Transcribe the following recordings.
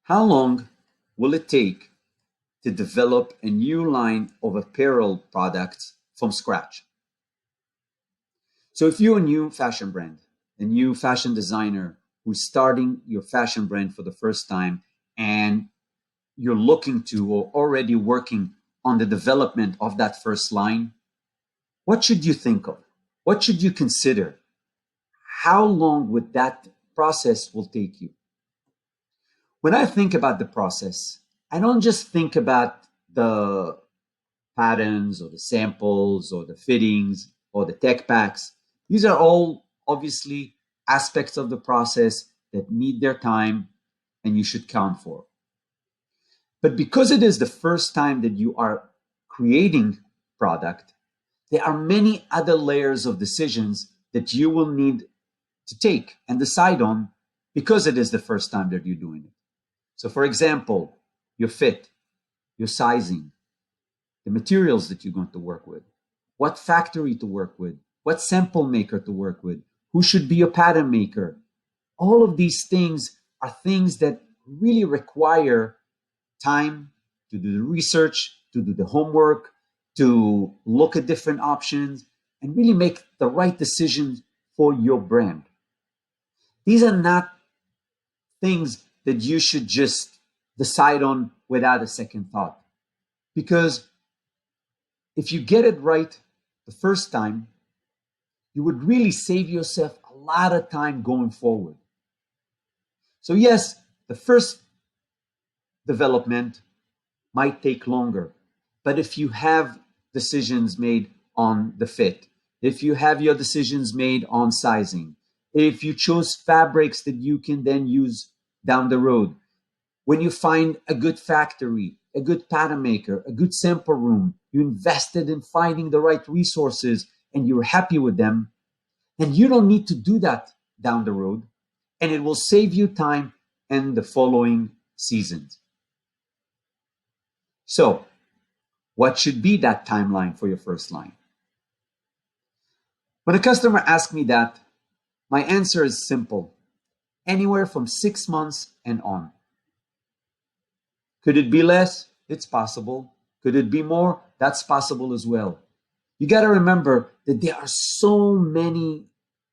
How long will it take to develop a new line of apparel products from scratch? So, if you're a new fashion brand, a new fashion designer who's starting your fashion brand for the first time, and you're looking to or already working on the development of that first line, what should you think of? What should you consider? How long would that process will take you? When I think about the process, I don't just think about the patterns or the samples or the fittings or the tech packs. These are all obviously aspects of the process that need their time and you should count for. But because it is the first time that you are creating product, there are many other layers of decisions that you will need to take and decide on because it is the first time that you're doing it. So, for example, your fit, your sizing, the materials that you're going to work with, what factory to work with, what sample maker to work with, who should be your pattern maker. All of these things are things that really require time to do the research, to do the homework, to look at different options, and really make the right decisions for your brand. These are not things that you should just decide on without a second thought. Because if you get it right the first time, you would really save yourself a lot of time going forward. So, yes, the first development might take longer, but if you have decisions made on the fit, if you have your decisions made on sizing, if you chose fabrics that you can then use down the road, when you find a good factory, a good pattern maker, a good sample room, you invested in finding the right resources and you're happy with them, and you don't need to do that down the road, and it will save you time in the following seasons. So, what should be that timeline for your first line? When a customer asks me that, my answer is simple: anywhere from 6 months and on. Could it be less? It's possible. Could it be more? That's possible as well. You got to remember that there are so many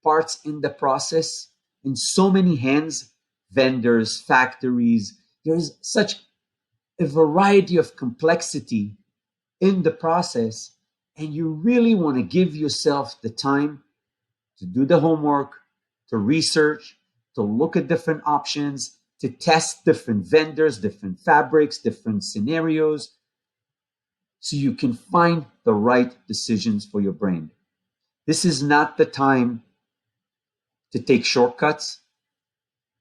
parts in the process, in so many hands, vendors, factories. There is such a variety of complexity in the process, and you really want to give yourself the time to do the homework, to research, to look at different options, to test different vendors, different fabrics, different scenarios, so you can find the right decisions for your brand. This is not the time to take shortcuts.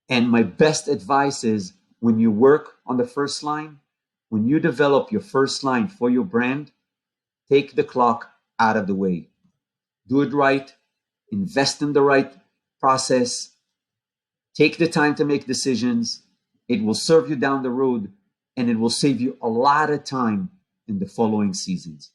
And my best advice is, when you work on the first line, when you develop your first line for your brand, take the clock out of the way. Do it right, invest in the right process, take the time to make decisions. It will serve you down the road, and it will save you a lot of time in the following seasons.